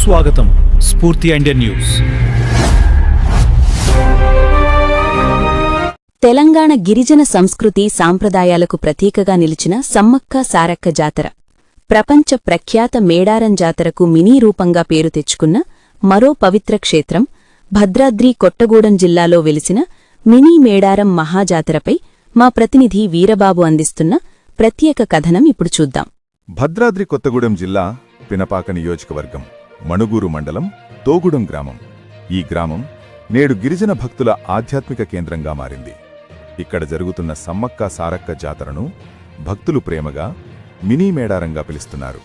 సుస్వాగతం. స్ఫూర్తి Indian news. Telangana గిరిజన సంస్కృతి సాంప్రదాయాలకు ప్రతీకగా నిలిచిన సమ్మక్క సారక్క జాతర ప్రపంచ ప్రఖ్యాత మేడారం జాతరకు మినీ రూపంగా పేరు తెచ్చుకున్న మరో పవిత్ర క్షేత్రం భద్రాద్రి కొత్తగూడెం జిల్లాలో వెలిసిన మినీ మేడారం మహాజాతరపై మా ప్రతినిధి వీరబాబు అందిస్తున్న ప్రత్యేక కథనం ఇప్పుడు చూద్దాం. భద్రాద్రి కొత్తగూడెం జిల్లా పినపాక నియోజకవర్గం మణుగూరు మండలం తోగుడం గ్రామం. ఈ గ్రామం నేడు గిరిజన భక్తుల ఆధ్యాత్మిక కేంద్రంగా మారింది. ఇక్కడ జరుగుతున్న సమ్మక్క సారక్క జాతరను భక్తులు ప్రేమగా మినీ మేడారంగా పిలుస్తున్నారు.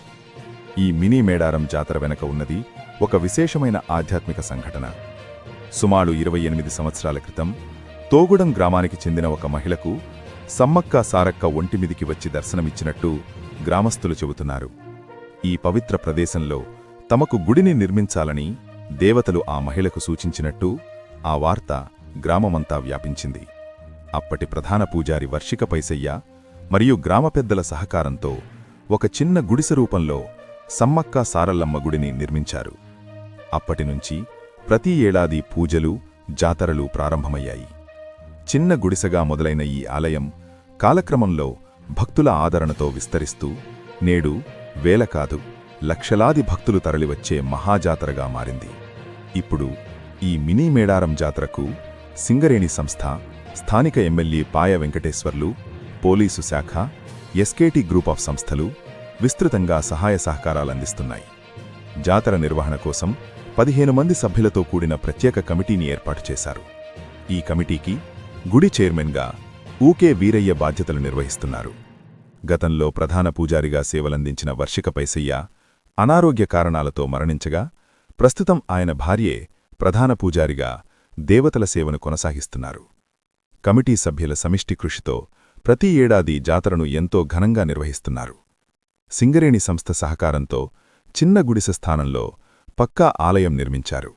ఈ మినీ మేడారం జాతర వెనక ఉన్నది ఒక విశేషమైన ఆధ్యాత్మిక సంఘటన. సుమారు 28 సంవత్సరాల క్రితం తోగుడం గ్రామానికి చెందిన ఒక మహిళకు సమ్మక్క సారక్క ఒంటిమిదికి వచ్చి దర్శనమిచ్చినట్టు గ్రామస్తులు చెబుతున్నారు. ఈ పవిత్ర ప్రదేశంలో తమకు గుడిని నిర్మించాలని దేవతలు ఆ మహిళకు సూచించినట్టు ఆ వార్త గ్రామమంతా వ్యాపించింది. అప్పటి ప్రధాన పూజారి వర్షిక పైసయ్య మరియు గ్రామ పెద్దల సహకారంతో ఒక చిన్న గుడిసె రూపంలో సమ్మక్క సారల్లమ్మ గుడిని నిర్మించారు. అప్పటినుంచి ప్రతి ఏడాది పూజలు, జాతరలు ప్రారంభమయ్యాయి. చిన్న గుడిసెగా మొదలైన ఈ ఆలయం కాలక్రమంలో భక్తుల ఆదరణతో విస్తరిస్తూ నేడు వేల కాదు లక్షలాది భక్తులు తరలివచ్చే మహాజాతరగా మారింది. ఇప్పుడు ఈ మినీ మేడారం జాతరకు సింగరేణి సంస్థ, స్థానిక ఎమ్మెల్యే పాయ వెంకటేశ్వర్లు, పోలీసు శాఖ, ఎస్కేటీ గ్రూప్ ఆఫ్ సంస్థలు విస్తృతంగా సహాయ సహకారాలందిస్తున్నాయి. జాతర నిర్వహణ కోసం 15 మంది సభ్యులతో కూడిన ప్రత్యేక కమిటీని ఏర్పాటు చేశారు. ఈ కమిటీకి గుడి చైర్మన్గా ఊకే వీరయ్య బాధ్యతలు నిర్వహిస్తున్నారు. గతంలో ప్రధాన పూజారిగా సేవలందించిన వర్షిక పైసయ్య అనారోగ్య కారణాలతో మరణించగా ప్రస్తుతం ఆయన భార్యే ప్రధాన పూజారిగా దేవతల సేవను కొనసాగిస్తున్నారు. కమిటీ సభ్యుల సమిష్టి కృషితో ప్రతి ఏడాది జాతరను ఎంతో ఘనంగా నిర్వహిస్తున్నారు. సింగరేణి సంస్థ సహకారంతో చిన్న గుడిసె స్థానంలో పక్కా ఆలయం నిర్మించారు.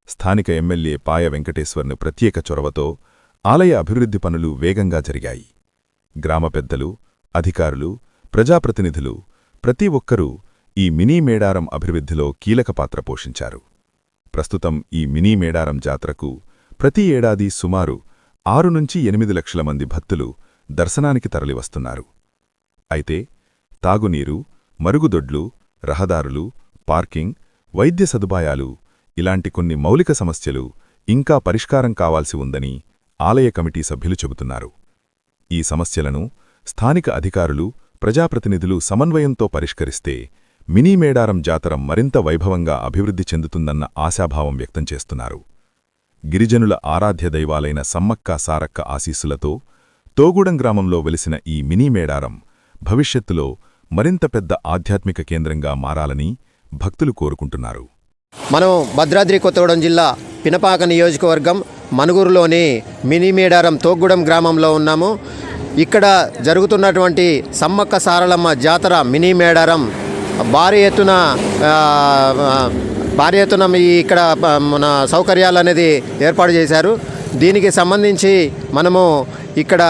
స్థానిక ఎమ్మెల్యే పాయ వెంకటేశ్వర్ను ప్రత్యేక చొరవతో ఆలయ అభివృద్ధి పనులు వేగంగా జరిగాయి. గ్రామ పెద్దలు, అధికారులు, ప్రజాప్రతినిధులు ప్రతి ఒక్కరూ ఈ మినీ మేడారం అభివృద్ధిలో కీలక పాత్ర పోషించారు. ప్రస్తుతం ఈ మినీ మేడారం జాతరకు ప్రతి ఏడాది సుమారు 6 నుంచి 8 లక్షల మంది భక్తులు దర్శనానికి తరలివస్తున్నారు. అయితే తాగునీరు, మరుగుదొడ్లు, రహదారులు, పార్కింగ్, వైద్య సదుపాయాలు ఇలాంటి కొన్ని మౌలిక సమస్యలు ఇంకా పరిష్కారం కావాల్సి ఉందని ఆలయ కమిటీ సభ్యులు చెబుతున్నారు. ఈ సమస్యలను స్థానిక అధికారులు, ప్రజాప్రతినిధులు సమన్వయంతో పరిష్కరిస్తే మినీ మేడారం జాతర మరింత వైభవంగా అభివృద్ధి చెందుతుందన్న ఆశాభావం వ్యక్తం చేస్తున్నారు. గిరిజనుల ఆరాధ్య దైవాలైన సమ్మక్క సారక్క ఆశీస్సులతో తోగుడం గ్రామంలో వెలిసిన ఈ మినీ మేడారం భవిష్యత్తులో మరింత పెద్ద ఆధ్యాత్మిక కేంద్రంగా మారాలని భక్తులు కోరుకుంటున్నారు. మనం భద్రాద్రి కొత్తగూడెం జిల్లా పినపాక నియోజకవర్గం మణుగూరులోని మినీ మేడారం తోగుడం గ్రామంలో ఉన్నాము. ఇక్కడ జరుగుతున్నటువంటి సమ్మక్క సారలమ్మ జాతర మినీ మేడారం భారీ ఎత్తున ఇక్కడ మన సౌకర్యాలు అనేది ఏర్పాటు చేశారు. దీనికి సంబంధించి మనము ఇక్కడ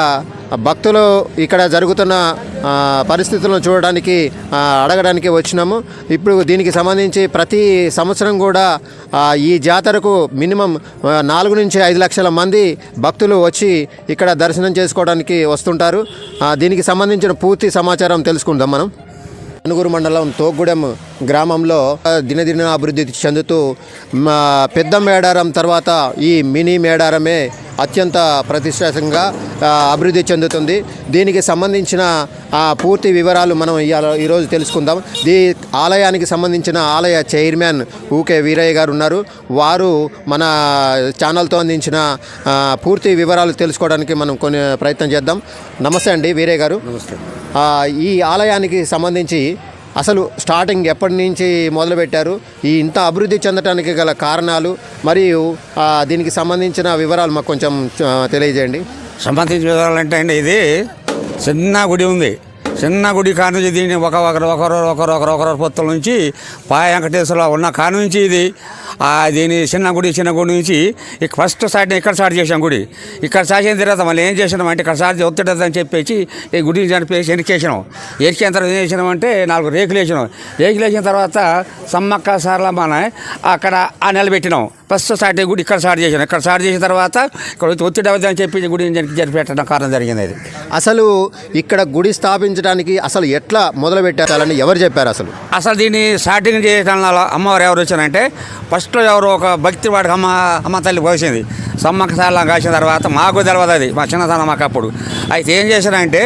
భక్తులు ఇక్కడ జరుగుతున్న పరిస్థితులను చూడడానికి అడగడానికి వచ్చినాము. ఇప్పుడు దీనికి సంబంధించి ప్రతి సంవత్సరం కూడా ఈ జాతరకు మినిమం 4 నుంచి 5 లక్షల మంది భక్తులు వచ్చి ఇక్కడ దర్శనం చేసుకోవడానికి వస్తుంటారు. దీనికి సంబంధించిన పూర్తి సమాచారం తెలుసుకుందాం మనం. మణుగూరు మండలం తోగుడెం గ్రామంలో దినదిన అభివృద్ధి చెందుతూ పెద్ద మేడారం తర్వాత ఈ మినీ మేడారమే అత్యంత ప్రతిష్టాత్మకంగా అభివృద్ధి చెందుతుంది. దీనికి సంబంధించిన పూర్తి వివరాలు మనం ఈరోజు తెలుసుకుందాం. ఈ ఆలయానికి సంబంధించిన ఆలయ చైర్మన్ ఊకే వీరయ్య గారు ఉన్నారు. వారు మన ఛానల్తో అందించిన పూర్తి వివరాలు తెలుసుకోవడానికి మనం కొన్ని ప్రయత్నం చేద్దాం. నమస్తే అండి వీరయ్య గారు. నమస్తే. ఈ ఆలయానికి సంబంధించి అసలు స్టార్టింగ్ ఎప్పటి నుంచి మొదలుపెట్టారు, ఈ ఇంత అభివృద్ధి చెందడానికి గల కారణాలు మరియు దీనికి సంబంధించిన వివరాలు మాకు కొంచెం తెలియజేయండి. సంబంధించిన వివరాలు అంటే అండి, ఇది చిన్న గుడి ఉంది. చిన్న గుడి కానుంచి దీన్ని ఒకరు పొత్తుల నుంచి పాయ వెంకటేశ్వరరావు ఉన్న కానుంచి ఇది దీని చిన్న గుడి నుంచి ఫస్ట్ ఇక్కడ స్టార్ట్ చేసాం గుడి. ఇక్కడ స్టార్ట్ చేసిన తర్వాత మళ్ళీ ఏం చేసినాం అంటే ఇక్కడ స్టార్ట్ ఒత్తిడని చెప్పేసి ఈ గుడిని చనిపోయి ఎనికేసినాం. ఎనికిన తర్వాత ఏం చేసినామంటే 4 రేకులు వేసినాం. రేకులు వేసిన తర్వాత సమ్మక్క సారలమ్మ అక్కడ ఆ నిలబెట్టినాం. ఫస్ట్ స్టార్ట్ గుడి ఇక్కడ స్టార్ట్ చేసాం. ఇక్కడ స్టార్ట్ చేసిన తర్వాత ఇక్కడ ఒత్తిడి అవుతుందని చెప్పి గుడిని జరిపెట్టడం కారణం జరిగింది. అది అసలు ఇక్కడ గుడి స్థాపించడానికి అసలు ఎట్లా మొదలు పెట్టాలని ఎవరు చెప్పారు? అసలు దీన్ని స్టార్టింగ్ చేయడం అమ్మవారు ఎవరు వచ్చారంటే ఫస్ట్లో ఎవరు ఒక భక్తి వాడికి అమ్మ తల్లి పోసింది. సమ్మక్క సారలమ్మ కాసిన తర్వాత మాకు తెలియదు, అది మా చిన్నతనం మాకు. అయితే ఏం చేశారంటే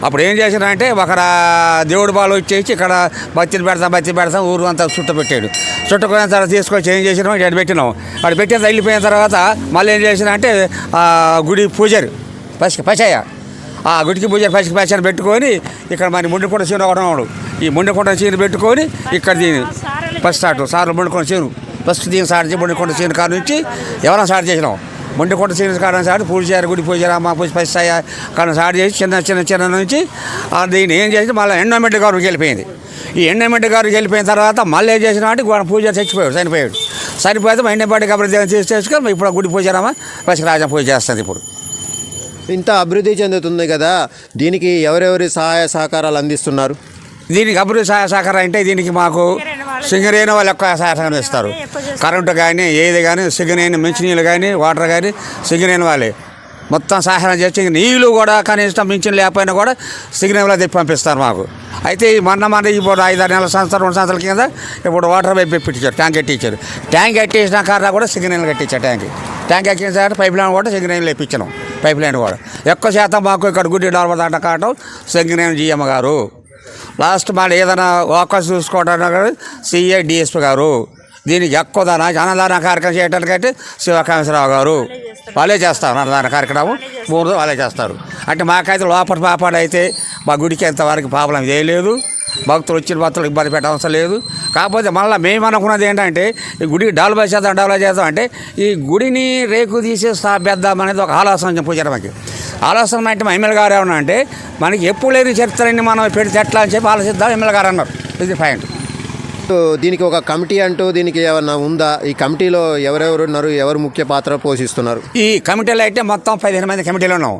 అప్పుడు ఏం చేశారంటే ఒక దేవుడి బాలు వచ్చేసి ఇక్కడ బత్తిని పెడతాం ఊరు అంతా చుట్టపెట్టాడు. చుట్టుకున్న తర్వాత తీసుకొచ్చి ఏం చేసినాం ఇక్కడ పెట్టినాం. అక్కడ పెట్టిన వెళ్ళిపోయిన తర్వాత మళ్ళీ ఏం చేసినారంటే గుడి పూజారి పచ్చయ్య ఆ గుడికి పూజారి పచ్చని పెట్టుకొని ఇక్కడ మరి ముండికొండ చీను ఒకడు ఈ ముండికొండ చీను పెట్టుకొని ఇక్కడ దీని ఫస్ట్ స్టార్ట్ సార్లు ముండికొండ చీను ఫస్ట్ దీన్ని స్టార్ట్ చేసి ముండికొండ చీను కాడ నుంచి ఎవరైనా స్టార్ట్ చేసినాం. ముండికొండ చీను కాడ స్టార్ట్ పూజారి గుడి పూజారి అమ్మ పూజ పచ్చయ్య కాడ స్టార్ట్ చేసి చిన్న నుంచి దీన్ని ఏం చేసి మళ్ళీ ఎండోమెంట్ గారికి వెళ్ళిపోయింది. ఈ ఎండోమెంట్ గారికి వెళ్ళిపోయిన తర్వాత మళ్ళీ ఏం చేసినా అంటే పూజారి చనిపోయాడు. చనిపోతే ఎండోమెంట్ గారి చేసుకొని ఇప్పుడు గుడి పూజారమ్మ పచ్చరాజమ్మ పూజ చేస్తుంది. ఇప్పుడు ఇంత అభివృద్ధి చెందుతుంది కదా, దీనికి ఎవరెవరి సహాయ సహకారాలు అందిస్తున్నారు? దీనికి అభివృద్ధి సహకారం అంటే దీనికి మాకు సింగరేణి వాళ్ళు ఎక్కువ సహకారం ఇస్తారు. కరెంటు కానీ ఏది కానీ సింగరేణి మంచినీళ్ళు కానీ వాటర్ కానీ సింగరేణి వాళ్ళే మొత్తం సహాయం చేసి నీళ్ళు కూడా కనీసం మించిన లేకపోయినా కూడా సింగరేణిలో తెప్పి పంపిస్తారు మాకు. అయితే మొన్న ఇప్పుడు 5-6 నెలల 2 సంవత్సరాల కింద ఇప్పుడు వాటర్ పైప్ పెట్టించారు, ట్యాంక్ కట్టించారు. ట్యాంక్ కట్టించిన కారణం కూడా సింగరేణిలో కట్టించారు. ట్యాంక్ ఎక్కించారు. పైప్ లైన్ కూడా సింగరేణిలో ఇప్పించినాం. పైప్ లైన్ కూడా ఎక్కువ శాతం మాకు ఇక్కడ గుడి డెవలప్మెంట్ కావటం సింగరేణి జీఎం గారు. లాస్ట్ మాకు ఏదైనా వాకర్స్ చూసుకోవడానికి సిఐ డిఎస్పీ గారు. దీనికి ఎక్కువ అన్నదాన కార్యక్రమం చేయడానికైతే శివకామేశ్వరరావు గారు వాళ్ళే చేస్తారు. అన్నదాన కార్యక్రమం 3 వాళ్ళే చేస్తారు. అంటే మాకైతే లోపల పాపాడు అయితే మా గుడికి ఎంతవరకు ప్రాబ్లం చేయలేదు. భక్తులు వచ్చిన భక్తులకు ఇబ్బంది పెట్ట అవసరం లేదు. కాకపోతే మళ్ళీ మేము అనుకున్నది ఏంటంటే ఈ గుడికి డెవలప్ చేద్దాం అంటే ఈ గుడిని రేకు తీసి స్థాపిద్దాం అనేది ఒక ఆలోచన పూజారు. మనకి ఆలోచన అంటే మా ఎమ్మెల్యే గారు ఏమన్నా అంటే మనకి ఎప్పుడు లేని చరిత్రని మనం పెడితే ఎట్లా అని చెప్పి ఆలోచిద్దాం ఎమ్మెల్యే గారు అన్నారు. ఇది పాయింట్. దీనికి ఒక కమిటీ అంటూ దీనికి ఏమన్నా ఉందా? ఈ కమిటీలో ఎవరెవరు ఉన్నారు? ఎవరు ముఖ్య పాత్ర పోషిస్తున్నారు? ఈ కమిటీలో అయితే మొత్తం 15 మంది కమిటీలో ఉన్నాం.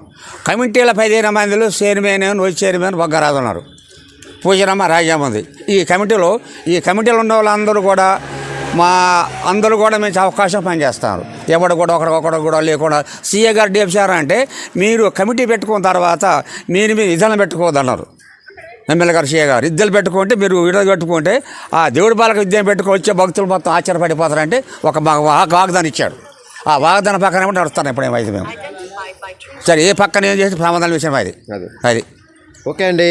కమిటీలో 15 మందిలో చైర్మన్ వైస్ చైర్మన్ బొగ్గరాజు ఉన్నారు. పూజరమ్మ రాజ్యం ఉంది. ఈ కమిటీలో ఉన్న వాళ్ళందరూ కూడా అందరూ కూడా మంచి అవకాశం పనిచేస్తారు. ఎవడు కూడా ఒకరు కూడా లేకుండా సీఏ గారు డేప్చారు అంటే మీరు కమిటీ పెట్టుకున్న తర్వాత మీరు విధానం పెట్టుకోవద్దన్నారు. ఎమ్మెల్యే గారు సీఏ గారు ఇద్దరు పెట్టుకుంటే మీరు విడుదల పెట్టుకుంటే ఆ దేవుడి బాలకు విద్య పెట్టుకొచ్చే భక్తులు మొత్తం ఆశ్చర్యపడిపోతారంటే ఒక వాగ్దానం ఇచ్చాడు. ఆ వాగ్దానం పక్కన నడుస్తాను ఇప్పుడు ఏమైతే మేము సరే ఏ పక్కన ఏం చేసి ప్రమాదాల విషయం అది ఓకే అండి.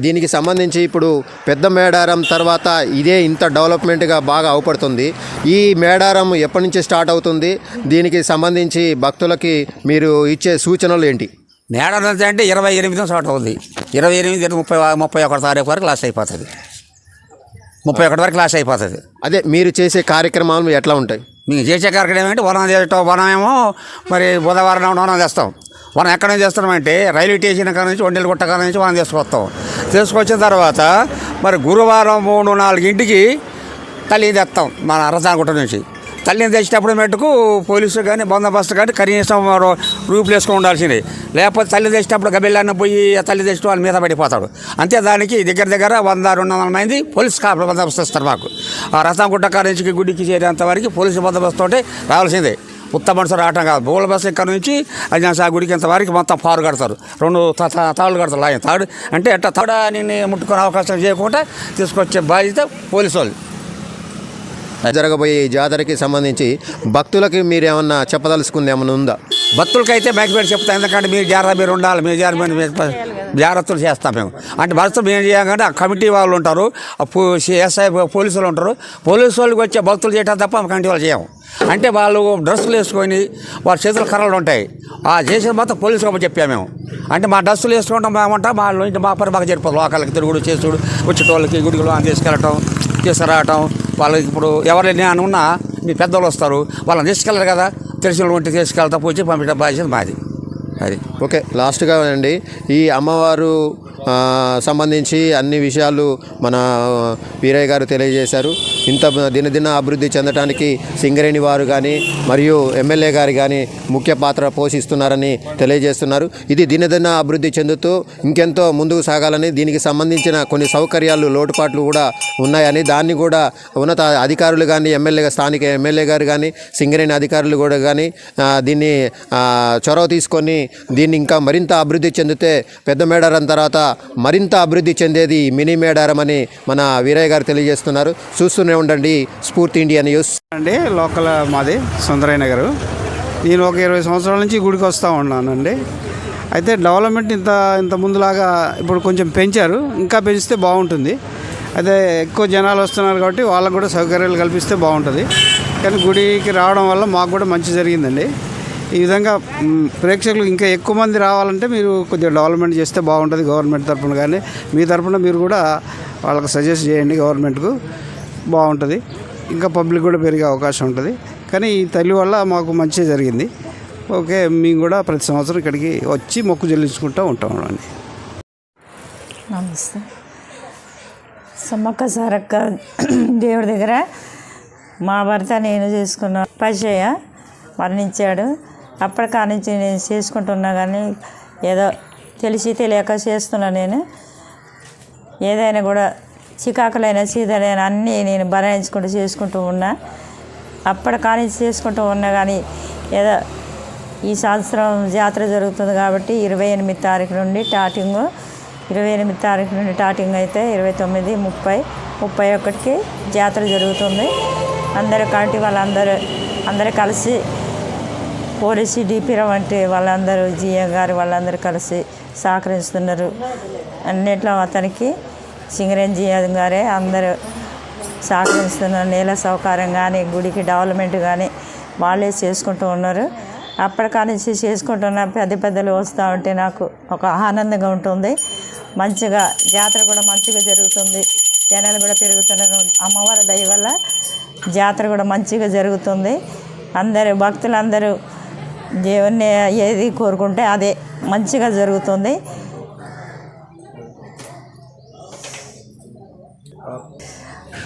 దీనికి సంబంధించి ఇప్పుడు పెద్ద మేడారం తర్వాత ఇదే ఇంత డెవలప్మెంట్గా బాగా అవపడుతుంది. ఈ మేడారం ఎప్పటి నుంచి స్టార్ట్ అవుతుంది? దీనికి సంబంధించి భక్తులకి మీరు ఇచ్చే సూచనలు ఏంటి? మేడారం అంటే 28 స్టార్ట్ అవుతుంది. 28 31 తారీఖు వరకు లాస్ట్ అయిపోతుంది. 31 వరకు లాస్ట్ అయిపోతుంది. అదే మీరు చేసే కార్యక్రమాలు ఎట్లా ఉంటాయి? మేము చేసే కార్యక్రమం ఏంటంటే వనం ఏమో మరి బుధవారం వనం చేస్తాం. మనం ఎక్కడ నుంచి చేస్తున్నామంటే రైల్వే స్టేషన్ కాడ నుంచి వండేలు గుట్ట కాడ నుంచి మనం తీసుకొచ్చిన తర్వాత మరి గురువారం 3-4 తల్లి తెస్తాం మన రసానగుట్ట నుంచి. తల్లిని తెచ్చేటప్పుడు మట్టుకు పోలీసులు కానీ బందోబస్తు కానీ కనీసం రూపులు వేసుకొని ఉండాల్సిందే. లేకపోతే తల్లి తెచ్చేటప్పుడు గబెళ్ళన్న పోయి తల్లి తెచ్చిన వాళ్ళ మీద పడిపోతాడు. అంతే దానికి దగ్గర 100-200 మంది పోలీసు కాపులు బందోబస్తు ఇస్తారు మాకు. ఆ రసానగుట్ట కాడ నుంచి గుడికి చేరేంత వరకు పోలీసు బందోబస్తు తోటే రావాల్సిందే. ఉత్త మనుషులు రావటం కాదు. బోళ్ళ బస్సు ఇక్కడ నుంచి అజాన్సా గుడికి ఇంతవరకు మొత్తం పారు కడతారు. 2 తాళ్ళు కడతారు. లాయన తాడు అంటే ఎట్లా తాడ నిన్ను ముట్టుకునే అవకాశం చేయకుండా తీసుకొచ్చే బాధ్యత పోలీసు వాళ్ళు. జరగబోయే ఈ జాతరకి సంబంధించి భక్తులకి మీరు ఏమన్నా చెప్పదలుచుకుంది ఏమన్నా ఉందా? భక్తులకైతే మైకిపెట్టి చెప్తాం. ఎందుకంటే మీరు ఉండాలి, మీరు జాగ్రత్తలు చేస్తాం మేము. అంటే భక్తులు మేము చేయాలంటే ఆ కమిటీ వాళ్ళు ఉంటారు, ఎస్ఐ పోలీసులు ఉంటారు. పోలీసు వాళ్ళకి వచ్చే భక్తులు చేయటం తప్ప కమిటీ వాళ్ళు చేయము. అంటే వాళ్ళు డ్రెస్సులు వేసుకొని వాళ్ళ చేతులు కర్రలు ఉంటాయి. ఆ చేసిన మొత్తం పోలీసు కాబట్టి చెప్పాము మేము. అంటే మా డ్రెస్సులు వేసుకుంటాం మేమంటా మా పని బాగా జరిపోదు. లోకలకి తిరుగుడు చేసుడు వచ్చేటోళ్ళకి గుడిలో తీసుకెళ్ళటం తీసుకురావటం. వాళ్ళకి ఇప్పుడు ఎవరైనా ఉన్నా మీ పెద్దవాళ్ళు వస్తారు, వాళ్ళని తీసుకెళ్ళరు కదా, తెలిసిన ఉంటే తీసుకెళ్తా పూచి పంపించడం బాధ్యత మాది. అది ఓకే, లాస్ట్గా అండి, ఈ అమ్మవారు సంబంధించి అన్ని విషయాలు మన వీరయ్య గారు తెలియజేశారు. ఇంత దినదిన అభివృద్ధి చెందడానికి సింగరేణి వారు కానీ మరియు ఎమ్మెల్యే గారు కానీ ముఖ్య పాత్ర పోషిస్తున్నారని తెలియజేస్తున్నారు. ఇది దినదిన అభివృద్ధి చెందుతూ ఇంకెంతో ముందుకు సాగాలని, దీనికి సంబంధించిన కొన్ని సౌకర్యాలు లోటుపాట్లు కూడా ఉన్నాయని, దాన్ని కూడా ఉన్నత అధికారులు కానీ స్థానిక ఎమ్మెల్యే గారు కానీ సింగరేణి అధికారులు కూడా కానీ దీన్ని చొరవ తీసుకొని దీన్ని ఇంకా మరింత అభివృద్ధి చెందితే పెద్ద మేడారం తర్వాత మరింత అభివృద్ధి చెందేది మినీ మేడారం అని మన వీరయ్య గారు తెలియజేస్తున్నారు. చూస్తూనే ఉండండి స్ఫూర్తి ఇండియా న్యూస్. అండి లోకల్ మాది సుందరయ్య గారు. నేను ఒక 20 సంవత్సరాల నుంచి గుడికి వస్తూ ఉన్నానండి. అయితే డెవలప్మెంట్ ఇంత ముందులాగా ఇప్పుడు కొంచెం పెంచారు, ఇంకా పెంచితే బాగుంటుంది. అదే ఎక్కువ జనాలు వస్తున్నారు కాబట్టి వాళ్ళకు కూడా సౌకర్యాలు కల్పిస్తే బాగుంటుంది. కానీ గుడికి రావడం వల్ల మాకు కూడా మంచి జరిగిందండి. ఈ విధంగా ప్రేక్షకులు ఇంకా ఎక్కువ మంది రావాలంటే మీరు కొద్దిగా డెవలప్మెంట్ చేస్తే బాగుంటుంది. గవర్నమెంట్ తరఫున కానీ మీ తరఫున మీరు కూడా వాళ్ళకి సజెస్ట్ చేయండి, గవర్నమెంట్కు బాగుంటుంది. ఇంకా పబ్లిక్ కూడా పెరిగే అవకాశం ఉంటుంది. కానీ ఈ తల్లి వల్ల మాకు మంచి జరిగింది. ఓకే, మేము కూడా ప్రతి సంవత్సరం ఇక్కడికి వచ్చి మొక్కు చెల్లించుకుంటూ ఉంటాం అండి. నమస్తే. సమ్మక్క సారక్క దేవుడి దగ్గర మా భర్త నేను చేసుకున్న పరిచయ మరణించాడు. అప్పటి కానించి నేను చేసుకుంటున్నా, కానీ ఏదో తెలిసి తెలియక చేస్తున్నా. నేను ఏదైనా కూడా చికాకులైనా సీదలైనా అన్నీ నేను భరాయించుకుంటూ చేసుకుంటూ ఉన్నా. అప్పటి కానించి చేసుకుంటూ ఉన్నా, కానీ ఏదో ఈ సంవత్సరం జాతర జరుగుతుంది కాబట్టి 28 తారీఖు నుండి స్టార్టింగ్, 28 తారీఖు నుండి స్టార్టింగ్ అయితే 29, 30, 31కి జాతర జరుగుతుంది. అందరూ కమిటీ వాళ్ళందరూ కలిసి పోలీసు డిపిరం వంటి వాళ్ళందరూ జిఎం గారు వాళ్ళందరూ కలిసి సహకరిస్తున్నారు. అన్నిట్లో అతనికి సింగరేణి జిఎం గారే అందరూ సహకరిస్తున్నారు. నేల సౌకర్యం కానీ గుడికి డెవలప్మెంట్ కానీ వాళ్ళే చేసుకుంటూ ఉన్నారు. అప్పటికానించి చేసుకుంటున్న పెద్దలు వస్తూ ఉంటే నాకు ఒక ఆనందంగా ఉంటుంది. మంచిగా జాతర కూడా మంచిగా జరుగుతుంది. జనాలు కూడా పెరుగుతున్నారు. అమ్మవారి దయ వల్ల జాతర కూడా మంచిగా జరుగుతుంది. అందరూ భక్తులందరూ దేవుణ్ణి ఏది కోరుకుంటే అదే మంచిగా జరుగుతుంది.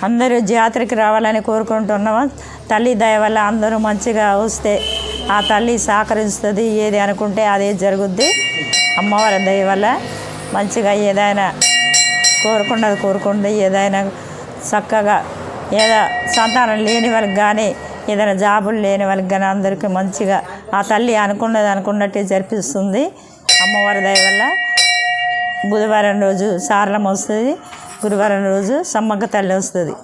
అందరూ జాతరకి రావాలని కోరుకుంటున్నాము. తల్లి దయ వల్ల అందరూ మంచిగా వస్తే ఆ తల్లి సహకరిస్తుంది. ఏది అనుకుంటే అదే జరుగుద్ది. అమ్మవారి దయ వల్ల మంచిగా ఏదైనా కోరుకుంటుంది. ఏదైనా చక్కగా ఏదో సంతానం లేని వాళ్ళకి కానీ ఏదైనా జాబులు లేని వాళ్ళకి కానీ అందరికీ మంచిగా ఆ తల్లి అనుకున్నట్టే జరిపిస్తుంది. అమ్మవారి దయ వల్ల బుధవారం రోజు సారలమ్మ వస్తుంది, గురువారం రోజు సమ్మక్క తల్లి వస్తుంది.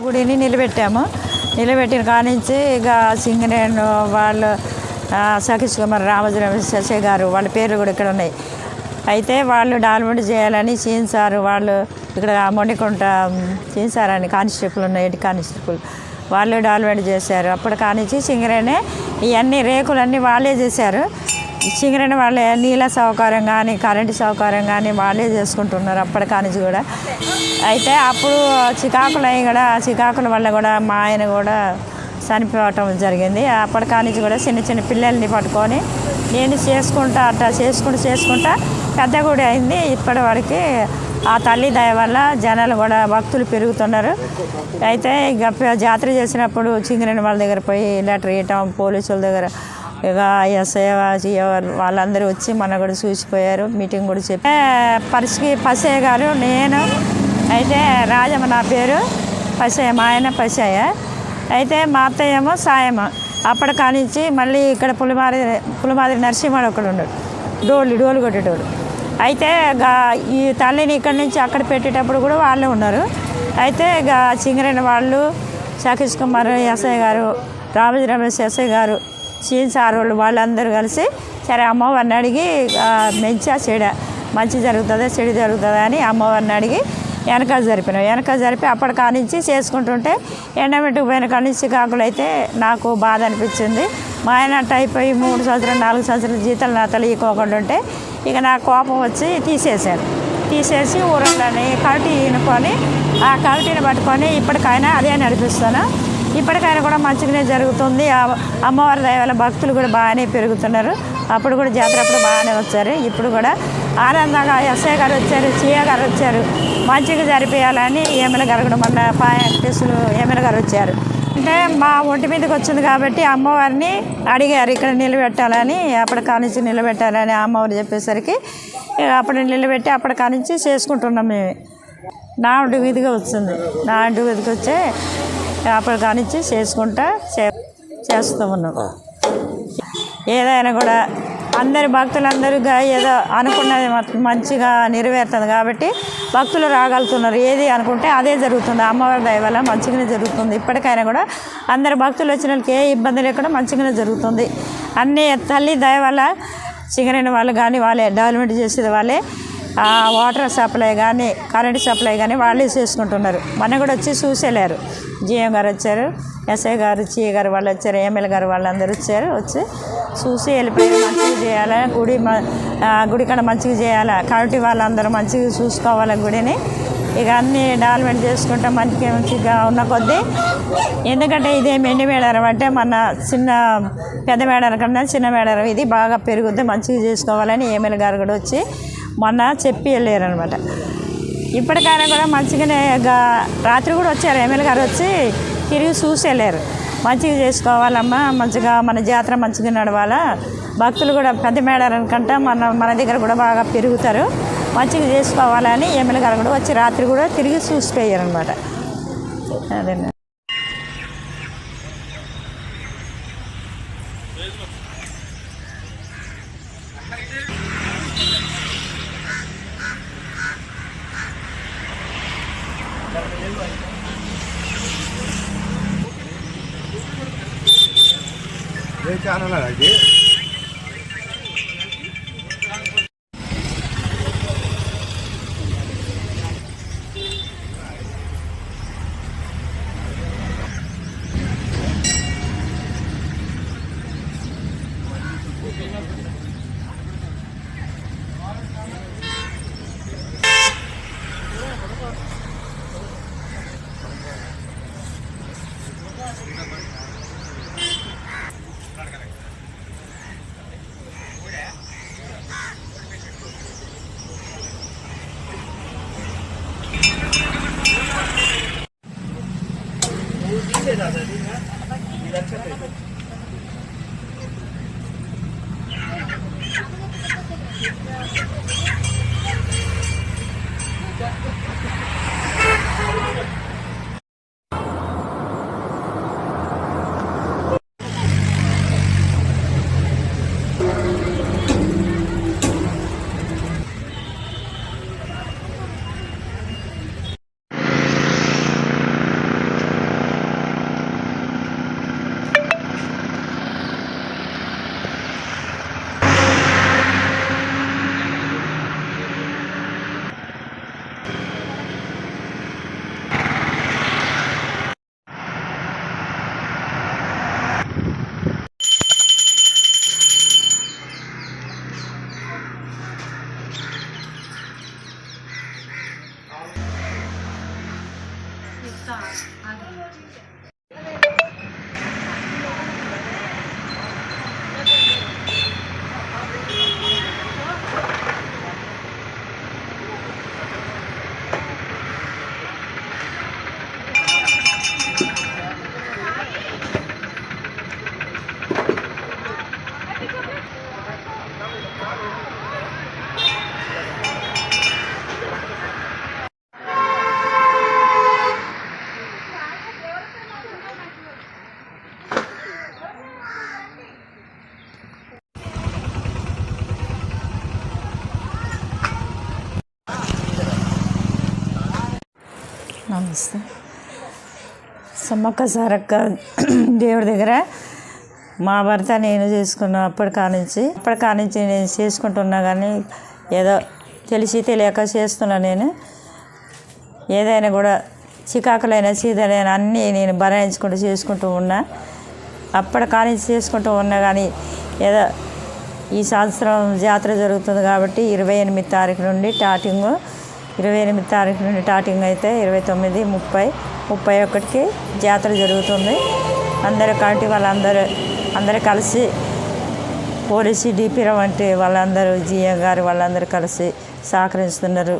గుడిని నిలబెట్టిన కానించి ఇక సింగరేణి వాళ్ళు సతీష్ కుమార్, రామజరామ శశి గారు వాళ్ళ పేర్లు కూడా ఇక్కడ ఉన్నాయి. అయితే వాళ్ళు డెవలప్మెంట్ చేయాలని సీన్ సార్ వాళ్ళు ఇక్కడ మొండికుంట సీన్ సార్ అని కానిస్టేబుల్ ఉన్నాయి, హెడ్ కానిస్టేబుల్ వాళ్ళు డెవలప్మెంట్ చేశారు. అప్పటి కానించి సింగరేణి ఇవన్నీ రేకులన్నీ వాళ్ళే చేశారు. సింగరేణి వాళ్ళే నీళ్ళ సౌకర్యం కానీ కరెంటు సౌకర్యం కానీ వాళ్ళే చేసుకుంటున్నారు అప్పటి కానించి కూడా. అయితే అప్పుడు చికాకుల వల్ల కూడా మా ఆయన కూడా చనిపోవటం జరిగింది. అప్పటి కానించి కూడా చిన్న పిల్లల్ని పట్టుకొని నేను చేసుకుంటా పెద్ద గుడి అయింది. ఇప్పటి వరకు ఆ తల్లి దయ వల్ల జనాలు కూడా భక్తులు పెరుగుతున్నారు. అయితే ఇక జాతర చేసినప్పుడు సింగరేణి వాళ్ళ దగ్గర పోయి లెటర్ ఇవ్వటం, పోలీసుల దగ్గర ఇక ఎస్ఐ వాళ్ళందరూ వచ్చి మన కూడా చూసిపోయారు. మీటింగ్ కూడా చెప్పి పసయ్య గారు, నేను అయితే రాజమ్మ నా పేరు పసయ్య, మా ఆయన పసయ్య. అయితే మా అత్తయ్య ఏమో సాయమ్మ. అప్పటి కానించి మళ్ళీ ఇక్కడ పులిమాదిరి నరసింహుడు ఒకడు ఉన్నాడు, డోలు కొట్టేటోడు. అయితే ఈ తల్లిని ఇక్కడి నుంచి అక్కడ పెట్టేటప్పుడు కూడా వాళ్ళే ఉన్నారు. అయితే ఇక సింగరేణి వాళ్ళు సతీష్ కుమార్ ఎస్ఐ గారు, రామజీ రమేష్ ఎస్ఐ గారు, సీన్ సార్ వాళ్ళందరూ కలిసి సరే అమ్మవారిని అడిగి మంచిగా మంచి జరుగుతుందా చెడు జరుగుతుందా అని అమ్మవారిని అడిగి వెనక జరిపినాం. వెనక జరిపి అప్పటి కానించి చేసుకుంటుంటే ఎండమెట్టుకు పోయిన కానించి కాకులు అయితే నాకు బాధ అనిపించింది. మా ఆయన అట్ట అయిపోయి 3 సంవత్సరాలు 4 సంవత్సరాలు జీతాలు నా తల ఇవ్వకుండా ఉంటే ఇక నాకు కోపం వచ్చి తీసేసి ఊరలని కవిటి ఈనుకొని ఆ కవిటిని పట్టుకొని ఇప్పటికైనా అదే నడిపిస్తాను. ఇప్పటికైనా కూడా మంచిగానే జరుగుతుంది. అమ్మవారి దయ వల్ల భక్తులు కూడా బాగానే పెరుగుతున్నారు. అప్పుడు కూడా జాతర అప్పుడు బాగానే వచ్చారు. ఇప్పుడు కూడా ఆనందంగా ఎస్ఐ గారు వచ్చారు, సిఏ గారు వచ్చారు, మంచిగా జరిపేయాలని ఎమ్మెల్యే గారు కూడా మొన్న పాయలు ఎమ్మెల్యే గారు వచ్చారు. అంటే మా ఒంటి మీదకి వచ్చింది కాబట్టి అమ్మవారిని అడిగారు ఇక్కడ నిలబెట్టాలని, అప్పటి కానించి నిలబెట్టాలని అమ్మవారు చెప్పేసరికి అప్పుడు నిలబెట్టి అప్పటి కానించి చేసుకుంటున్నాం. మేము నా ఒంటి మీదకి వచ్చింది. నా ఒంటి మీదకి వచ్చే అప్పటి కానించి చేసుకుంటా చేస్తూ ఉన్నాం. ఏదైనా కూడా అందరి భక్తులందరూ ఏదో అనుకున్నది మంచిగా నెరవేరుతుంది కాబట్టి భక్తులు రాగలుగుతున్నారు. ఏది అనుకుంటే అదే జరుగుతుంది. అమ్మవారి దయ వల్ల మంచిగానే జరుగుతుంది. ఇప్పటికైనా కూడా అందరి భక్తులు వచ్చిన వాళ్ళకి ఏ ఇబ్బంది లేకుండా మంచిగానే జరుగుతుంది. అన్నీ తల్లి దయ వల్ల సింగరేణి వాళ్ళు కానీ వాళ్ళే డెవలప్మెంట్ చేసేది వాళ్ళే, వాటర్ సప్లై కానీ కరెంటు సప్లై కానీ వాళ్ళే చేసుకుంటున్నారు. మన కూడా వచ్చి చూసేలేరు. జిఎం గారు వచ్చారు, ఎస్ఐ గారు, సిఏ గారు వాళ్ళు వచ్చారు, ఎమ్మెల్యే గారు వాళ్ళందరూ వచ్చి చూసి వెళ్ళిపోయి మంచిగా చేయాలి, గుడి కన్నా మంచిగా చేయాలి, కమిటీ వాళ్ళందరూ మంచిగా చూసుకోవాలి గుడిని. ఇక అన్నీ డెవలప్మెంట్ చేసుకుంటే మంచిగా ఉన్న కొద్దీ, ఎందుకంటే ఇదే మెండి మేడారం అంటే మన పెద్ద మేడారం కన్నా చిన్న మేడారం ఇది బాగా పెరుగుద్ది, మంచిగా చేసుకోవాలని ఎమ్మెల్యే గారు కూడా వచ్చి మొన్న చెప్పి వెళ్ళారు అనమాట. ఇప్పటికైనా కూడా మంచిగానే రాత్రి కూడా వచ్చారు ఎమ్మెల్యే గారు వచ్చి తిరిగి చూసి వెళ్ళారు. మంచిగా చేసుకోవాలమ్మా, మంచిగా మన జాతర మంచిగా నడవాలా, భక్తులు కూడా పెద్ద మేడారం కంటే మన దగ్గర కూడా బాగా పెరుగుతారు, మంచిగా చేసుకోవాలని ఎమ్మెల్యే గారు కూడా వచ్చి రాత్రి కూడా తిరిగి చూసిపోయారు అనమాట. అదే నమస్తే. సమ్మక్క సారక్క దేవుడి దగ్గర మా భర్త నేను చేసుకున్న అప్పటి కానించి నేను చేసుకుంటున్నా కానీ ఏదో తెలిసి తెలియక చేస్తున్నా. నేను ఏదైనా కూడా చికాకులైన చీదలైన అన్నీ నేను భరాయించుకుంటూ చేసుకుంటూ ఉన్నా. అప్పటి కానించి చేసుకుంటూ ఉన్నా కానీ ఏదో ఈ సంవత్సరం జాతర జరుగుతుంది కాబట్టి 28 తారీఖు నుండి స్టార్టింగ్, 28 తారీఖు నుండి స్టార్టింగ్ అయితే 29, 30, 31కి జాతర జరుగుతుంది. అందరు కమిటీ అందరూ కలిసి పోలీసు డిపిర వంటి వాళ్ళందరూ జిఎం గారు వాళ్ళందరూ కలిసి సహకరిస్తున్నారు.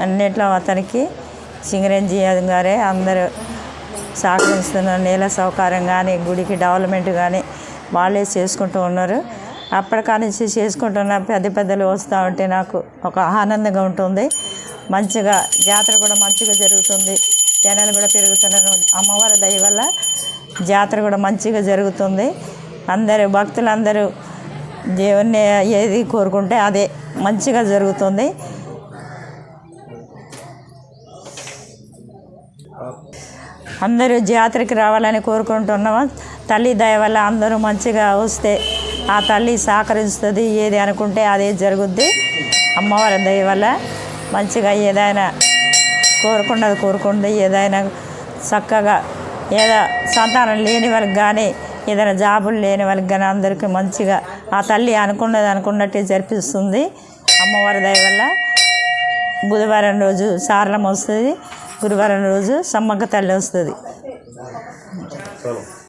అన్నిట్లో అతనికి సింగరేణి జిఎం గారే అందరూ సహకరిస్తున్నారు. నేల సౌకర్యం కానీ గుడికి డెవలప్మెంట్ కానీ వాళ్ళే చేసుకుంటూ ఉన్నారు. అప్పటికానించి చేసుకుంటున్న పెద్దలు వస్తూ ఉంటే నాకు ఒక ఆనందంగా ఉంటుంది. మంచిగా జాతర కూడా మంచిగా జరుగుతుంది. జనాలు కూడా పెరుగుతున్నారు. అమ్మవారి దయ వల్ల జాతర కూడా మంచిగా జరుగుతుంది. అందరూ భక్తులందరూ దేవుణ్ణి ఏది కోరుకుంటే అదే మంచిగా జరుగుతుంది. అందరూ జాతరకి రావాలని కోరుకుంటున్నాము. తల్లి దయ వల్ల అందరూ మంచిగా వస్తే ఆ తల్లి సహకరిస్తుంది. ఏది అనుకుంటే అదే జరుగుద్ది. అమ్మవారి దయ వల్ల మంచిగా ఏదైనా కోరుకుంది. ఏదైనా చక్కగా ఏదో సంతానం లేని వాళ్ళకి కానీ ఏదైనా జాబులు లేని వాళ్ళకి కానీ అందరికీ మంచిగా ఆ తల్లి అనుకున్నట్టే జరిపిస్తుంది. అమ్మవారి దయ వల్ల బుధవారం రోజు సారళం వస్తుంది, గురువారం రోజు సమ్మక్క తల్లి వస్తుంది.